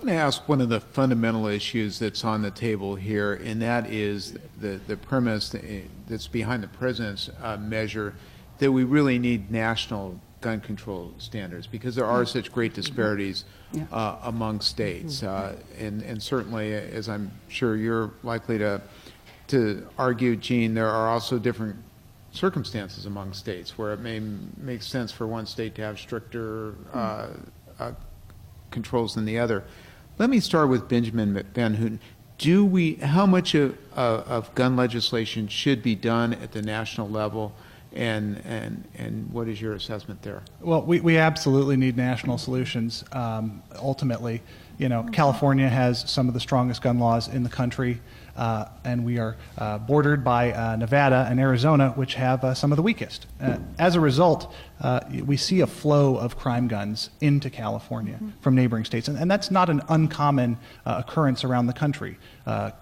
want to ask one of the fundamental issues that's on the table here, and that is the premise that's behind the President's measure that we really need national gun control standards because there are such great disparities among states. And certainly, as I'm sure you're likely to argue, Gene, there are also different circumstances among states where it may make sense for one state to have stricter controls than the other. Let me start with Benjamin Van Houten. How much of gun legislation should be done at the national level, and what is your assessment there? Well, we absolutely need national solutions. Ultimately, California has some of the strongest gun laws in the country, and we are bordered by Nevada and Arizona, which have some of the weakest. As a result, we see a flow of crime guns into California from neighboring states, and that's not an uncommon occurrence around the country.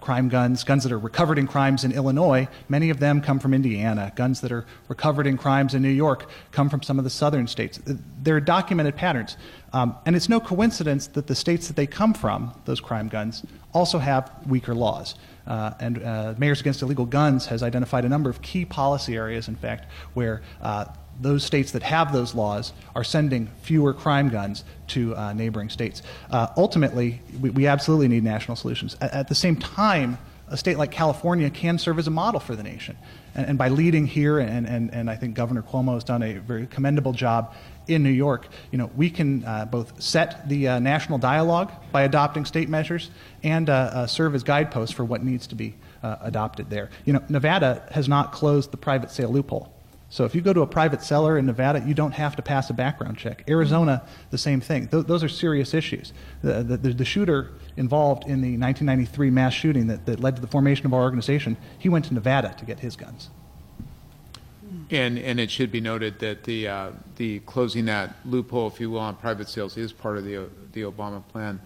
Crime guns that are recovered in crimes in Illinois, many of them come from Indiana. Guns that are recovered in crimes in New York come from some of the southern states. There are documented patterns, and it's no coincidence that the states that they come from, those crime guns, also have weaker laws. And Mayors Against Illegal Guns has identified a number of key policy areas, in fact, where those states that have those laws are sending fewer crime guns to neighboring states. Ultimately, we absolutely need national solutions. At the same time, a state like California can serve as a model for the nation. And by leading here, and I think Governor Cuomo has done a very commendable job in New York, we can both set the national dialogue by adopting state measures and serve as guideposts for what needs to be adopted there. Nevada has not closed the private sale loophole. So if you go to a private seller in Nevada, you don't have to pass a background check. Arizona, the same thing. Those are serious issues. The shooter involved in the 1993 mass shooting that led to the formation of our organization, he went to Nevada to get his guns. And it should be noted that the closing that loophole, if you will, on private sales is part of the Obama plan.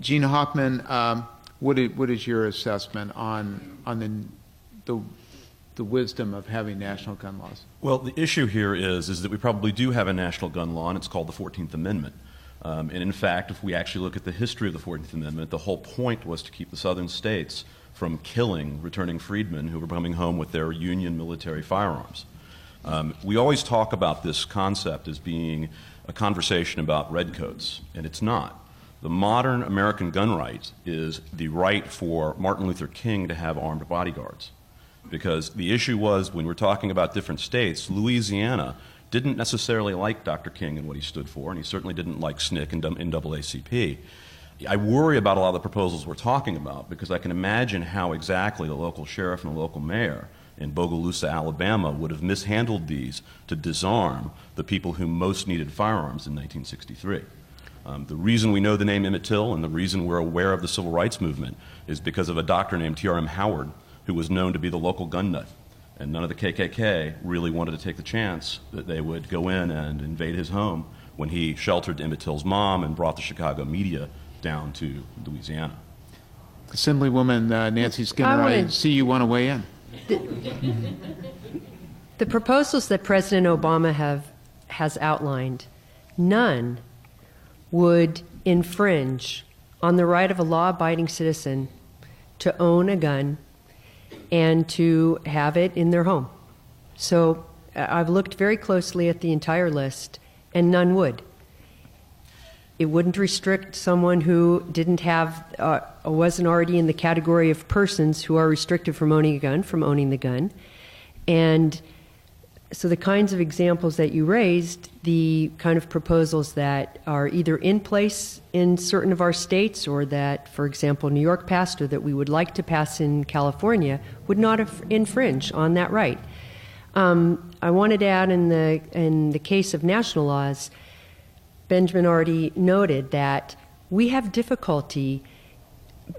Gene Hoffman, what is your assessment on the wisdom of having national gun laws? Well, the issue here is that we probably do have a national gun law, and it's called the 14th Amendment. And in fact, if we actually look at the history of the 14th Amendment, the whole point was to keep the southern states from killing returning freedmen who were coming home with their Union military firearms. We always talk about this concept as being a conversation about redcoats, and it's not. The modern American gun right is the right for Martin Luther King to have armed bodyguards. Because the issue was, when we're talking about different states, Louisiana didn't necessarily like Dr. King and what he stood for, and he certainly didn't like SNCC and NAACP. I worry about a lot of the proposals we're talking about because I can imagine how exactly the local sheriff and the local mayor in Bogalusa, Alabama would have mishandled these to disarm the people who most needed firearms in 1963. The reason we know the name Emmett Till and the reason we're aware of the civil rights movement is because of a doctor named T.R.M. Howard who was known to be the local gun nut. And none of the KKK really wanted to take the chance that they would go in and invade his home when he sheltered Emmett Till's mom and brought the Chicago media down to Louisiana. Assemblywoman Nancy Skinner, I see you want to weigh in. The proposals that President Obama has outlined, none would infringe on the right of a law-abiding citizen to own a gun and to have it in their home. So I've looked very closely at the entire list, and none would. It wouldn't restrict someone who didn't have, wasn't already in the category of persons who are restricted from owning a gun, from owning the gun. And so the kinds of examples that you raised, the kind of proposals that are either in place in certain of our states or that, for example, New York passed or that we would like to pass in California would not infringe on that right. I wanted to add in the case of national laws, Benjamin already noted that we have difficulty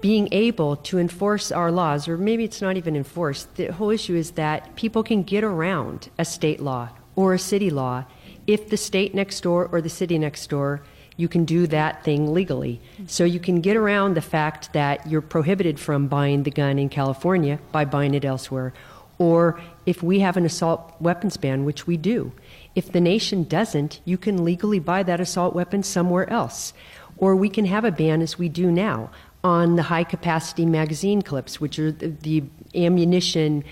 being able to enforce our laws, or maybe it's not even enforced. The whole issue is that people can get around a state law or a city law if the state next door or the city next door, you can do that thing legally. So you can get around the fact that you're prohibited from buying the gun in California by buying it elsewhere. Or if we have an assault weapons ban, which we do, if the nation doesn't, you can legally buy that assault weapon somewhere else. or we can have a ban, as we do now, on the high-capacity magazine clips, which are the ammunition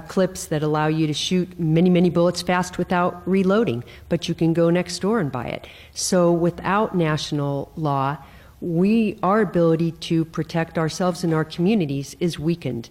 clips that allow you to shoot many, many bullets fast without reloading, but you can go next door and buy it. So without national law, our ability to protect ourselves and our communities is weakened.